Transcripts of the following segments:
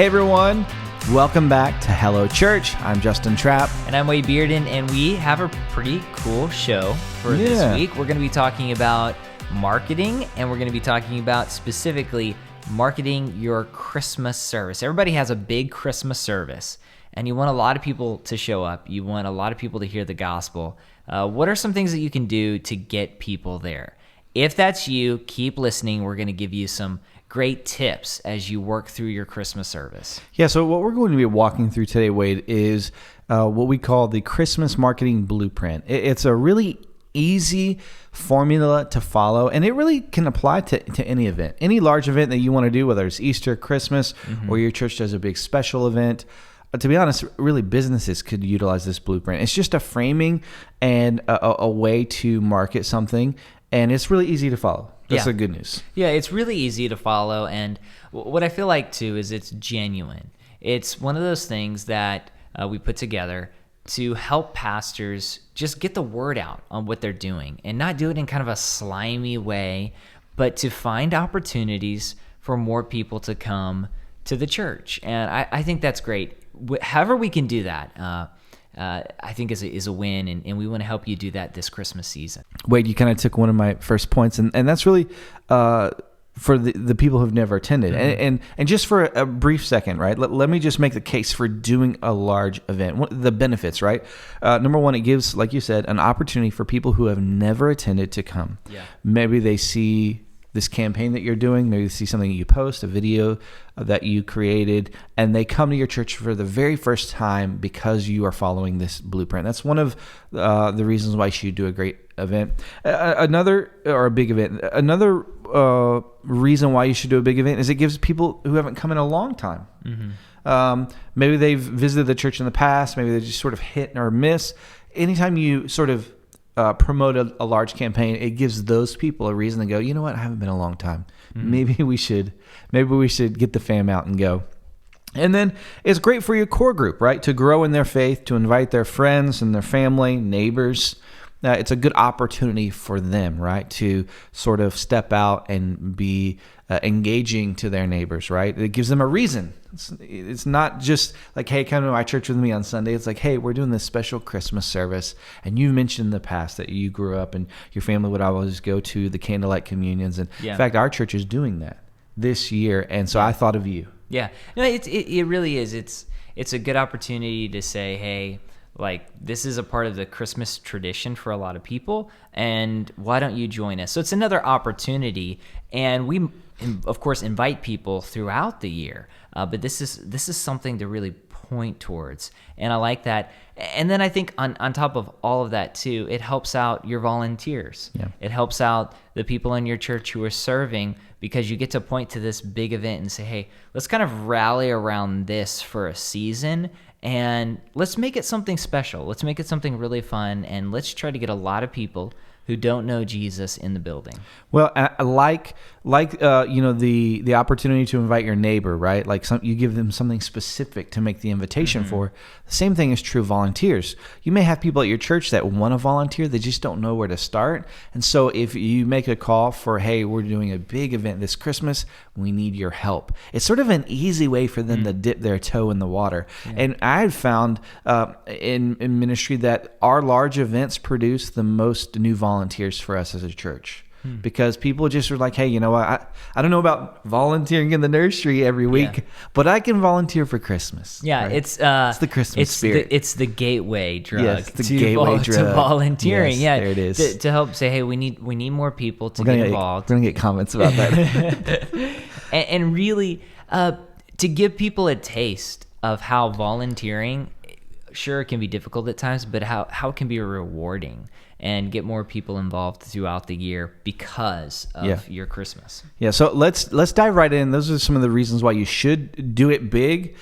Hey everyone, welcome back to Hello Church. I'm Justin Trapp. And I'm Wade Bearden, and we have a pretty cool show for this week. We're going to be talking about marketing, and we're going to be talking about specifically marketing your Christmas service. Everybody has a big Christmas service, and you want a lot of people to show up. You want a lot of people to hear the gospel. What are some things that you can do to get people there? If that's you, keep listening. We're going to give you some great tips as you work through your Christmas service. Yeah, so what we're going to be walking through today, Wade, is what we call the Christmas Marketing Blueprint. It's a really easy formula to follow, and it really can apply to any event. Any large event that you want to do, whether it's Easter, Christmas, or your church does a big special event. To be honest, really businesses could utilize this blueprint. It's just a framing and a way to market something, and it's really easy to follow. That's the good news. Yeah, it's really easy to follow, and what I feel like, too, is it's genuine. It's one of those things that we put together to help pastors just get the word out on what they're doing and not do it in kind of a slimy way, but to find opportunities for more people to come to the church. And I think that's great. However we can do that, I think is a win, and we want to help you do that this Christmas season. Wade, you kind of took one of my first points, and that's really for the people who've never attended. And just for a brief second, right, let me just make the case for doing a large event. The benefits, right? Number one, it gives, like you said, an opportunity for people who have never attended to come. Yeah. Maybe they see this campaign that you're doing, maybe they see something you post, a video that you created, and they come to your church for the very first time because you are following this blueprint. That's one of the reasons why you should do a great event. Another reason why you should do a big event is it gives people who haven't come in a long time. Maybe they've visited the church in the past, maybe they just sort of hit or miss. Anytime you sort of promote a large campaign, it gives those people a reason to go, you know what, I haven't been a long time. Maybe we should get the fam out and go. And then it's great for your core group, right? To grow in their faith, to invite their friends and their family, neighbors. It's a good opportunity for them, right? To sort of step out and be engaging to their neighbors, right? It gives them a reason. It's not just like, hey, come to my church with me on Sunday. It's like, hey, we're doing this special Christmas service. And you mentioned in the past that you grew up and your family would always go to the candlelight communions. And in fact, our church is doing that this year. And so I thought of you. Yeah, no, it really is. It's a good opportunity to say, hey, like, this is a part of the Christmas tradition for a lot of people, and why don't you join us? So it's another opportunity, and we, of course, invite people throughout the year, but this is something to really point towards, and I like that. And then I think on top of all of that, too, it helps out your volunteers. Yeah. It helps out the people in your church who are serving, because you get to point to this big event and say, hey, let's kind of rally around this for a season, and let's make it something special. Let's make it something really fun, and let's try to get a lot of people who don't know Jesus in the building. Well, like the opportunity to invite your neighbor, right? Like you give them something specific to make the invitation for. The same thing is true of volunteers. You may have people at your church that want to volunteer, they just don't know where to start. And so if you make a call for, hey, we're doing a big event this Christmas, we need your help. It's sort of an easy way for them to dip their toe in the water. Yeah. And I've found in ministry that our large events produce the most new volunteers for us as a church. Because people just are like, hey, you know what? I don't know about volunteering in the nursery every week, but I can volunteer for Christmas. Yeah, right? It's the Christmas spirit. It's the gateway drug. Yes, the gateway drug to volunteering. Yes, yeah, there it is. To help say, hey, we need more people to get involved. We're gonna get comments about that. and really, to give people a taste of how volunteering, sure, it can be difficult at times, but how it can be rewarding, and get more people involved throughout the year because of your Christmas. Yeah, so let's dive right in. Those are some of the reasons why you should do it big.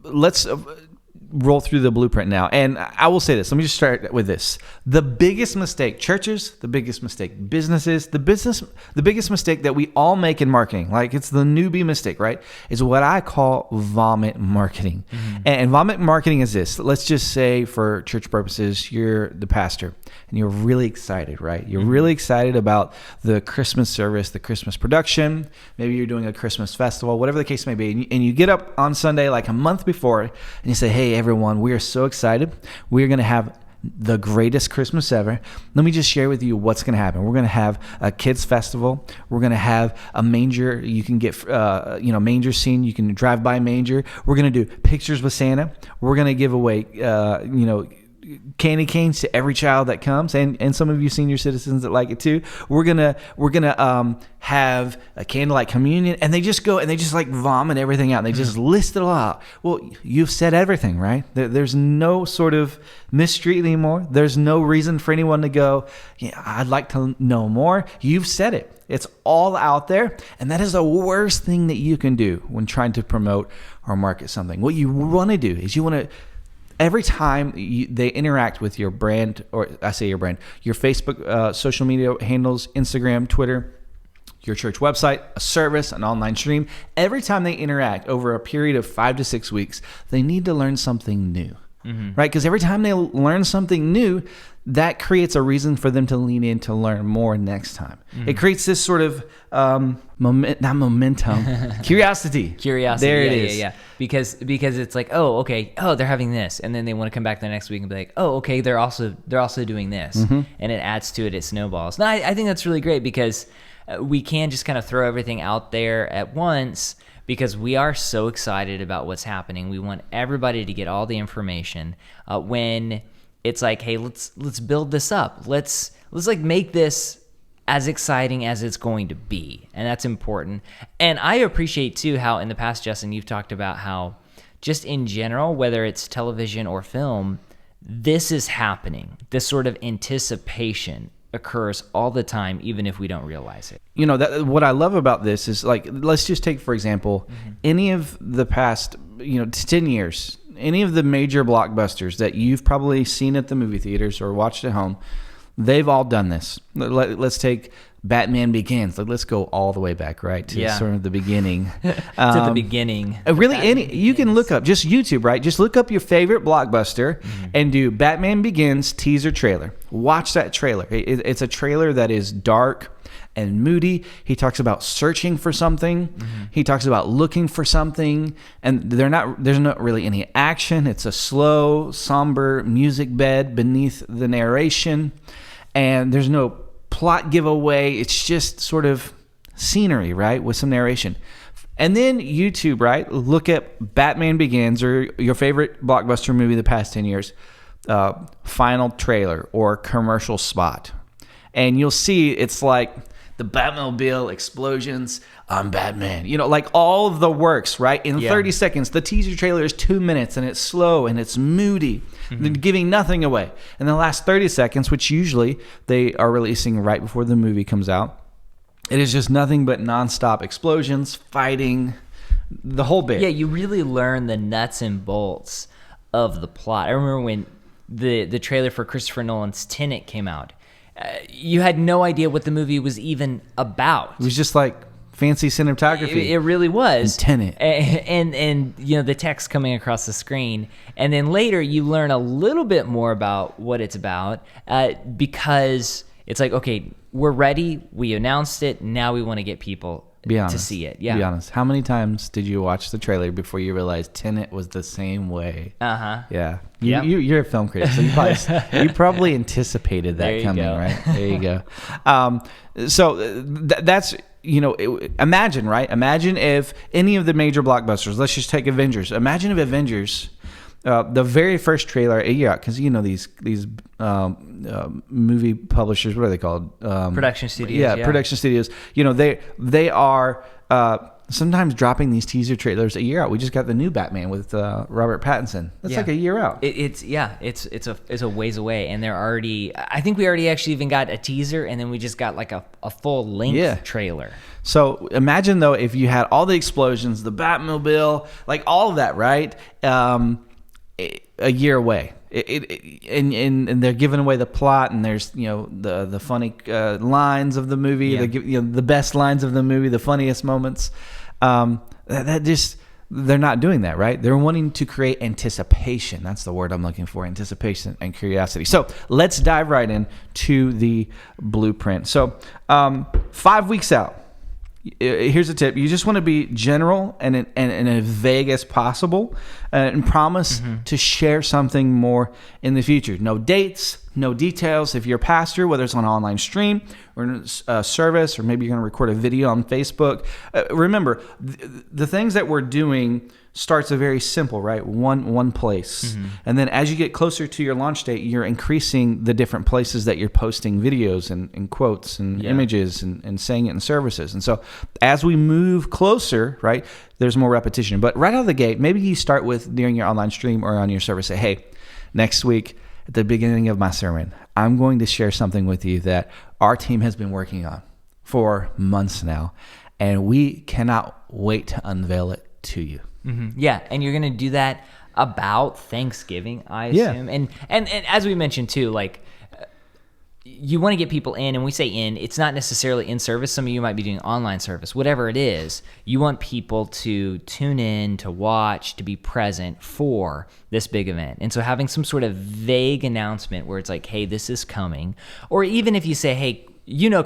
Let's roll through the blueprint now. And I will say this. Let me just start with this. The biggest mistake, churches, the biggest mistake, businesses, the biggest mistake that we all make in marketing, like it's the newbie mistake, right, is what I call vomit marketing. And vomit marketing is this. Let's just say for church purposes, you're the pastor and you're really excited, right? You're really excited about the Christmas service, the Christmas production. Maybe you're doing a Christmas festival, whatever the case may be. And you get up on Sunday like a month before and you say, hey, everyone, we are so excited. We are going to have the greatest Christmas ever. Let me just share with you what's going to happen. We're going to have a kids festival. We're going to have a manger. You can get, manger scene. You can drive by manger. We're going to do pictures with Santa. We're going to give away, candy canes to every child that comes, and some of you senior citizens that like it too. We're gonna have a candlelight communion, and they just go and they just like vomit everything out. And they just list it all out. Well, you've said everything, right? There's no sort of mystery anymore. There's no reason for anyone to go, yeah, I'd like to know more. You've said it. It's all out there, and that is the worst thing that you can do when trying to promote or market something. What you want to do is you want to, every time they interact with your brand, or I say your brand, your Facebook, social media handles, Instagram, Twitter, your church website, a service, an online stream, every time they interact over a period of 5 to 6 weeks, they need to learn something new, right? Because every time they learn something new, that creates a reason for them to lean in to learn more next time. It creates this sort of curiosity. There it is. Yeah. Because it's like, oh, okay, oh, they're having this, and then they want to come back the next week and be like, oh, okay, they're also doing this, and it adds to it. It snowballs. Now, I think that's really great because we can just kind of throw everything out there at once because we are so excited about what's happening. We want everybody to get all the information. When it's like, hey, let's build this up. Let's like make this as exciting as it's going to be, and that's important. And I appreciate too how in the past, Justin, you've talked about how just in general, whether it's television or film, this is happening. This sort of anticipation occurs all the time, even if we don't realize it. You know, what I love about this is, like, let's just take, for example, any of the past, 10 years, any of the major blockbusters that you've probably seen at the movie theaters or watched at home, they've all done this. Let's take Batman Begins. Let's go all the way back, right, to sort of the beginning. To the beginning. Really, you can look up, just YouTube, right? Just look up your favorite blockbuster and do Batman Begins teaser trailer. Watch that trailer. It's a trailer that is dark and moody. He talks about searching for something. He talks about looking for something, and there's not really any action. It's a slow, somber music bed beneath the narration, and there's no plot giveaway. It's just sort of scenery, right, with some narration. And then YouTube, right? Look at Batman Begins or your favorite blockbuster movie the past 10 years, final trailer or commercial spot. And you'll see it's like the Batmobile, explosions, I'm Batman. Like all of the works, right? In 30 seconds. The teaser trailer is 2 minutes, and it's slow, and it's moody, giving nothing away. And the last 30 seconds, which usually they are releasing right before the movie comes out, it is just nothing but nonstop explosions, fighting, the whole bit. Yeah, you really learn the nuts and bolts of the plot. I remember when the trailer for Christopher Nolan's Tenet came out. You had no idea what the movie was even about. It was just like fancy cinematography. It really was. Tenet. And the text coming across the screen. And then later you learn a little bit more about what it's about because it's like, okay, we're ready. We announced it. Now we want to get people to see it. Yeah. Be honest. How many times did you watch the trailer before you realized Tenet was the same way? Yeah. You're a film critic, so you probably anticipated that coming, right? There you go. So that's, imagine, right? Imagine if any of the major blockbusters, let's just take Avengers. Imagine if Avengers, the very first trailer a year out, because these movie publishers, what are they called? Production studios. Yeah, production studios. They are sometimes dropping these teaser trailers a year out. We just got the new Batman with Robert Pattinson. That's like a year out. It's a ways away, and they're already. I think we already actually even got a teaser, and then we just got like a full length trailer. So imagine though if you had all the explosions, the Batmobile, like all of that, right? a year away. And they're giving away the plot, and there's the funny lines of the movie, Yeah. they give the best lines of the movie, the funniest moments. They're not doing that, right? They're wanting to create anticipation. That's the word I'm looking for: anticipation and curiosity. So let's dive right in to the blueprint. So 5 weeks out. Here's a tip. You just want to be general and as vague as possible, and promise to share something more in the future. No dates, no details. If you're a pastor, whether it's on an online stream or in a service, or maybe you're going to record a video on Facebook, remember, the things that we're doing starts a very simple, right? One place. And then as you get closer to your launch date, you're increasing the different places that you're posting videos and quotes and images and saying it in services. And so as we move closer, right, there's more repetition. But right out of the gate, maybe you start with during your online stream or on your service, say, hey, next week at the beginning of my sermon, I'm going to share something with you that our team has been working on for months now, and we cannot wait to unveil it to you. Yeah, and you're going to do that about Thanksgiving, I assume. And as we mentioned too, like, you want to get people in, and we say in, it's not necessarily in service. Some of you might be doing online service. Whatever it is, you want people to tune in, to watch, to be present for this big event. And so having some sort of vague announcement where it's like, hey, this is coming. Or even if you say, hey,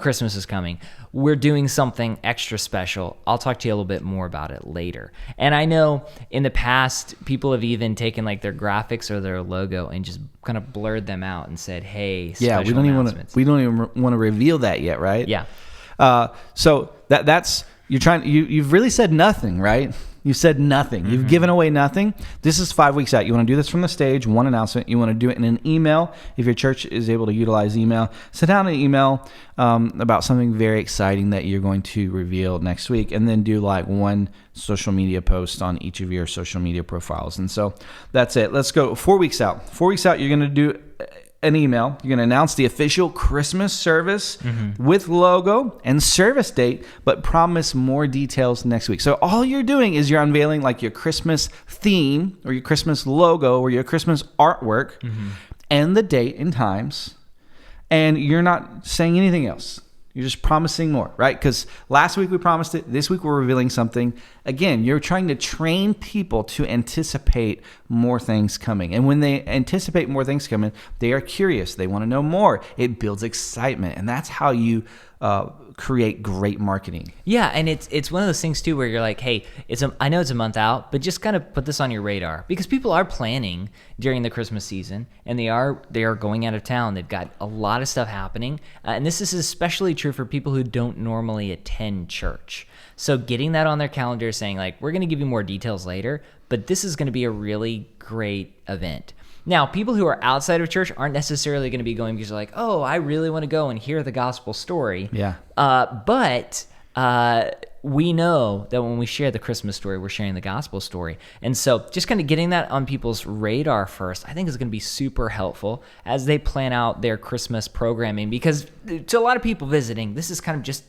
Christmas is coming, we're doing something extra special. I'll talk to you a little bit more about it later. And I know in the past, people have even taken like their graphics or their logo and just kind of blurred them out and said, hey, special announcements. We don't even want to reveal that yet, right? Yeah. So that's you've really said nothing, right? You said nothing. You've given away nothing. This is 5 weeks out. You want to do this from the stage, one announcement. You want to do it in an email. If your church is able to utilize email, send out an email about something very exciting that you're going to reveal next week, and then do like one social media post on each of your social media profiles. And so that's it. Let's go 4 weeks out. 4 weeks out, you're going to do an email. You're going to announce the official Christmas service with logo and service date, but promise more details next week. So all you're doing is you're unveiling like your Christmas theme or your Christmas logo or your Christmas artwork and the date and times, and you're not saying anything else. You're just promising more, right? Because last week we promised it. This week we're revealing something. Again, you're trying to train people to anticipate more things coming. And when they anticipate more things coming, they are curious. They want to know more. It builds excitement. And that's how you create great marketing. Yeah, and it's one of those things too where you're like, hey, I know it's a month out, but just kind of put this on your radar, because people are planning during the Christmas season, and they are going out of town. They've got a lot of stuff happening, and this is especially true for people who don't normally attend church. So getting that on their calendar, saying like, we're going to give you more details later, but this is going to be a really great event. Now, people who are outside of church aren't necessarily going to be going because they're like, oh, I really want to go and hear the gospel story. Yeah. But we know that when we share the Christmas story, we're sharing the gospel story. And so just kind of getting that on people's radar first, I think is going to be super helpful as they plan out their Christmas programming, because to a lot of people visiting, this is kind of just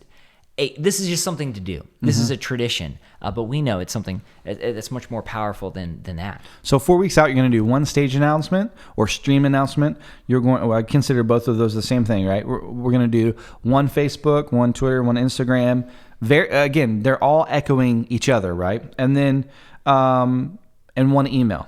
this is just something to do. This is a tradition, but we know it's something that's much more powerful than that. So 4 weeks out, you're going to do one stage announcement or stream announcement. I consider both of those the same thing, right? We're going to do one Facebook, one Twitter, one Instagram. Again, they're all echoing each other, right? And then and one email.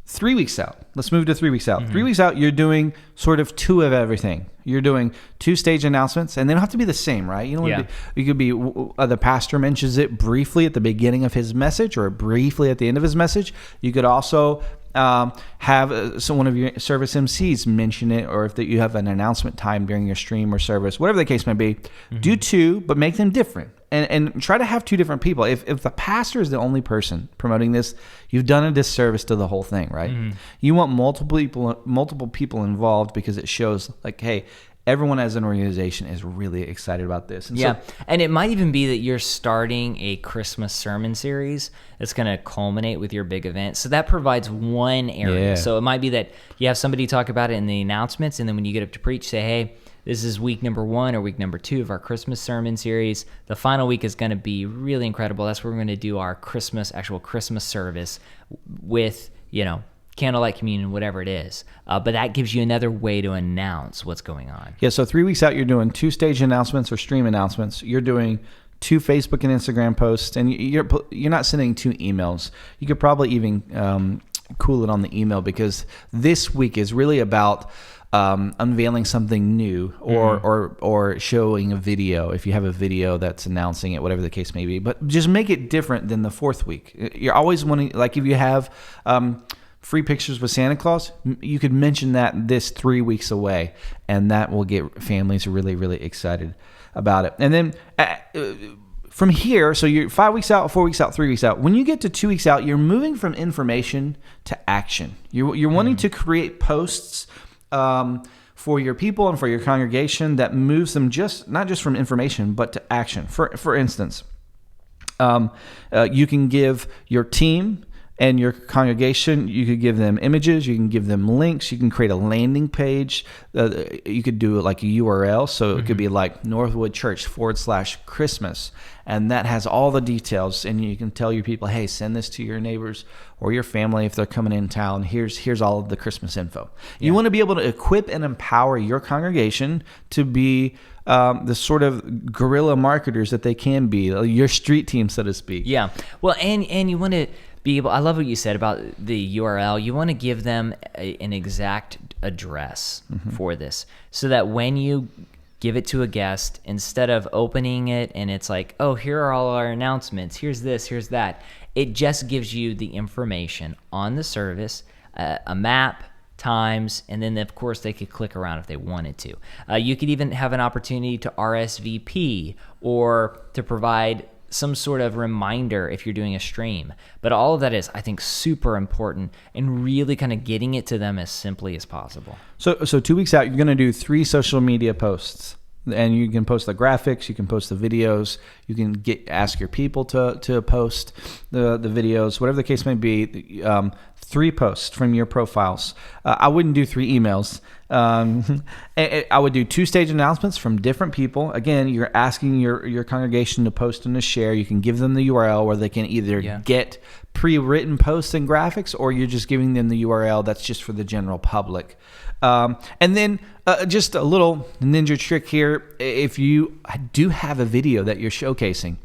3 weeks out. Let's move to 3 weeks out. 3 weeks out, you're doing sort of two of everything. You're doing two stage announcements, and they don't have to be the same, right? You could be the pastor mentions it briefly at the beginning of his message or briefly at the end of his message. You could also have one of your service MCs mention it, or if you have an announcement time during your stream or service, whatever the case may be, do two, but make them different. And try to have two different people. If the pastor is the only person promoting this, you've done a disservice to the whole thing, right? You want multiple people involved, because it shows like, hey, everyone as an organization is really excited about this. And and it might even be that you're starting a Christmas sermon series that's going to culminate with your big event. So that provides one area. Yeah. So it might be that you have somebody talk about it in the announcements, and then when you get up to preach, say, hey, this is week number 1 or week number 2 of our Christmas sermon series. The final week is going to be really incredible. That's where we're going to do our actual Christmas service with, candlelight communion, whatever it is. But that gives you another way to announce what's going on. Yeah, so 3 weeks out, you're doing 2 stage announcements or stream announcements. You're doing 2 Facebook and Instagram posts, and you're not sending 2 emails. You could probably even cool it on the email, because this week is really about unveiling something new or showing a video, if you have a video that's announcing it, whatever the case may be. But just make it different than the 4th week. You're always wanting, like if you have free pictures with Santa Claus, you could mention that this 3 weeks away, and that will get families really, really excited about it. And then from here, so you're 5 weeks out, 4 weeks out, 3 weeks out. When you get to 2 weeks out, you're moving from information to action. You're wanting to create posts for your people and for your congregation that moves them not just from information, but to action. For instance, you can give your team and your congregation, you could give them images, you can give them links, you can create a landing page, you could do it like a URL, so it could be like Northwood Church /Christmas, and that has all the details, and you can tell your people, hey, send this to your neighbors or your family if they're coming in town. Here's all of the Christmas info. Yeah. You want to be able to equip and empower your congregation to be the sort of guerrilla marketers that they can be, your street team, so to speak. Yeah, well, and you want to be able, I love what you said about the URL. You want to give them an exact address for this, so that when you give it to a guest, instead of opening it and it's like, oh, here are all our announcements, here's this, here's that, it just gives you the information on the service, a map, times, and then of course they could click around if they wanted to. You could even have an opportunity to RSVP or to provide some sort of reminder if you're doing a stream. But all of that is, I think, super important, and really kind of getting it to them as simply as possible. So 2 weeks out, you're going to do 3 social media posts. And you can post the graphics, you can post the videos, you can ask your people to post the videos, whatever the case may be. 3 posts from your profiles. I wouldn't do 3 emails. I would do 2 stage announcements from different people. Again, you're asking your congregation to post and to share. You can give them the URL where they can either get pre-written posts and graphics, or you're just giving them the URL that's just for the general public. And then just a little ninja trick here. If you do have a video that you're showcasing,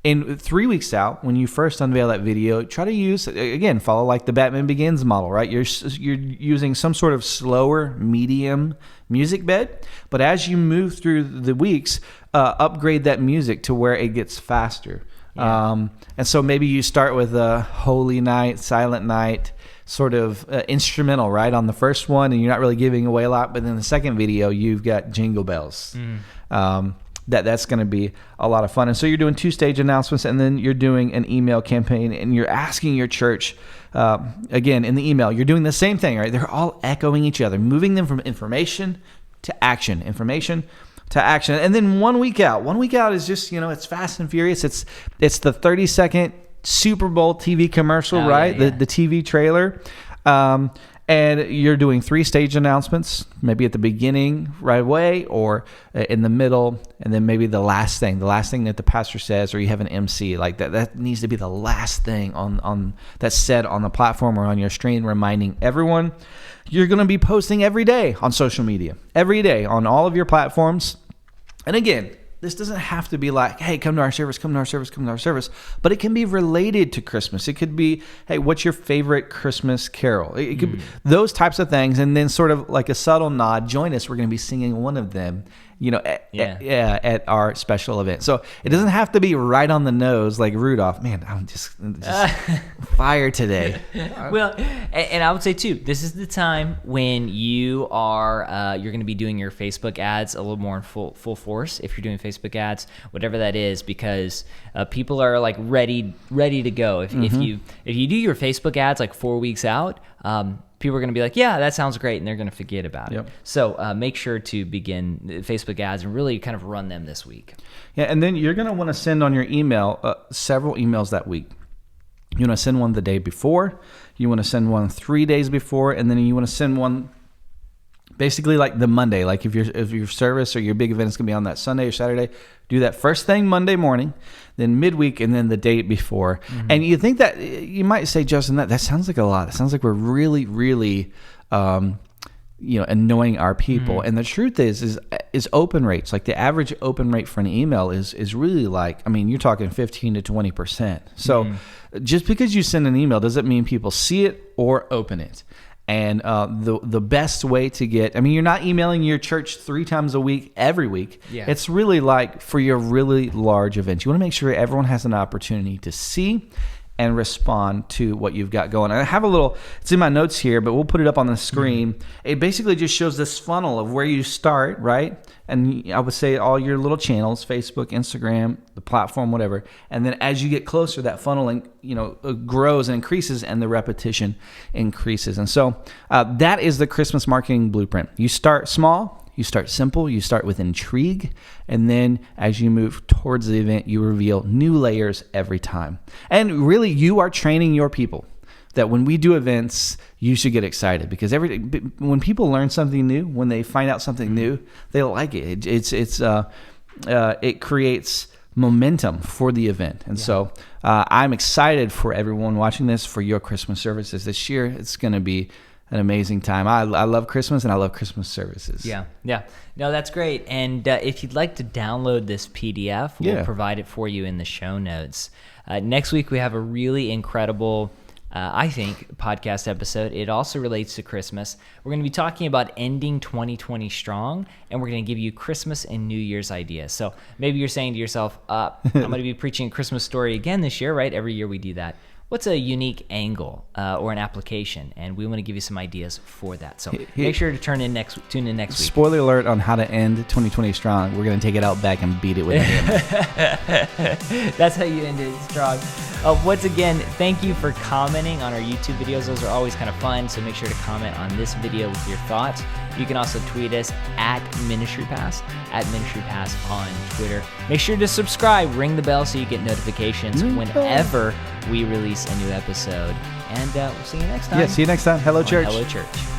and 3 weeks out, when you first unveil that video, try to use, again, follow like the Batman Begins model, right? You're using some sort of slower, medium music bed, but as you move through the weeks, upgrade that music to where it gets faster. Yeah. And so maybe you start with a Holy Night, Silent Night, sort of instrumental, right, on the first one, and you're not really giving away a lot, but in the second video, you've got Jingle Bells. That's going to be a lot of fun. And so you're doing 2 stage announcements, and then you're doing an email campaign, and you're asking your church, again, in the email, you're doing the same thing, right? They're all echoing each other, moving them from information to action, information to action. And then 1 week out is just, it's fast and furious. It's the 30-second Super Bowl TV commercial, right? Yeah. The TV trailer. And you're doing 3 stage announcements, maybe at the beginning right away, or in the middle, and then maybe the last thing that the pastor says, or you have an MC like that. That needs to be the last thing on that's said on the platform or on your stream, reminding everyone. You're going to be posting every day on social media, every day on all of your platforms. And again, this doesn't have to be like, hey, come to our service, come to our service, come to our service. But it can be related to Christmas. It could be, hey, what's your favorite Christmas carol? It could be those types of things. And then sort of like a subtle nod, join us. We're going to be singing one of them, at our special event. So it doesn't have to be right on the nose like Rudolph. Man, I'm just fire today. Well, and I would say too, this is the time when you are you're going to be doing your Facebook ads a little more in full force. If you're doing Facebook ads, whatever that is, because people are like ready to go. If you do your Facebook ads like 4 weeks out, people are going to be like, yeah, that sounds great, and they're going to forget about it. So make sure to begin Facebook ads and really kind of run them this week. Yeah, and then you're going to want to send on your email several emails that week. You want to send one the day before, you want to send one 3 days before, and then you want to send one basically like the Monday, like if your service or your big event is going to be on that Sunday or Saturday, do that first thing Monday morning, then midweek, and then the day before. And you think that, you might say, Justin, that sounds like a lot. It sounds like we're really, really, annoying our people. And the truth is open rates. Like the average open rate for an email is really like, I mean, you're talking 15 to 20%. So just because you send an email doesn't mean people see it or open it. And the best way to get, I mean, you're not emailing your church 3 times a week, every week. Yeah. It's really like for your really large events. You want to make sure everyone has an opportunity to see and respond to what you've got going. And I have it's in my notes here, but we'll put it up on the screen. It basically just shows this funnel of where you start, right? And I would say all your little channels, Facebook, Instagram, the platform, whatever. And then as you get closer, that funnel, grows and increases, and the repetition increases. And so that is the Christmas marketing blueprint. You start small. You start simple, you start with intrigue, and then as you move towards the event, you reveal new layers every time. And really, you are training your people that when we do events, you should get excited, because when people learn something new, when they find out something new, they like it. It creates momentum for the event. And so I'm excited for everyone watching this, for your Christmas services this year. It's going to be an amazing time. I love Christmas, and I love Christmas services. Yeah. No, that's great. And if you'd like to download this PDF, we'll provide it for you in the show notes. Next week, we have a really incredible, I think, podcast episode. It also relates to Christmas. We're going to be talking about ending 2020 strong, and we're going to give you Christmas and New Year's ideas. So maybe you're saying to yourself, I'm going to be preaching a Christmas story again this year, right? Every year we do that. What's a unique angle or an application? And we want to give you some ideas for that. So make sure to tune in next week. Spoiler alert on how to end 2020 strong. We're going to take it out back and beat it with a hammer. That's how you end it strong. Once again, thank you for commenting on our YouTube videos. Those are always kind of fun. So make sure to comment on this video with your thoughts. You can also tweet us at MinistryPass on Twitter. Make sure to subscribe, ring the bell so you get notifications whenever we release a new episode. And we'll see you next time. Yeah, see you next time. Hello, church. Hello, church.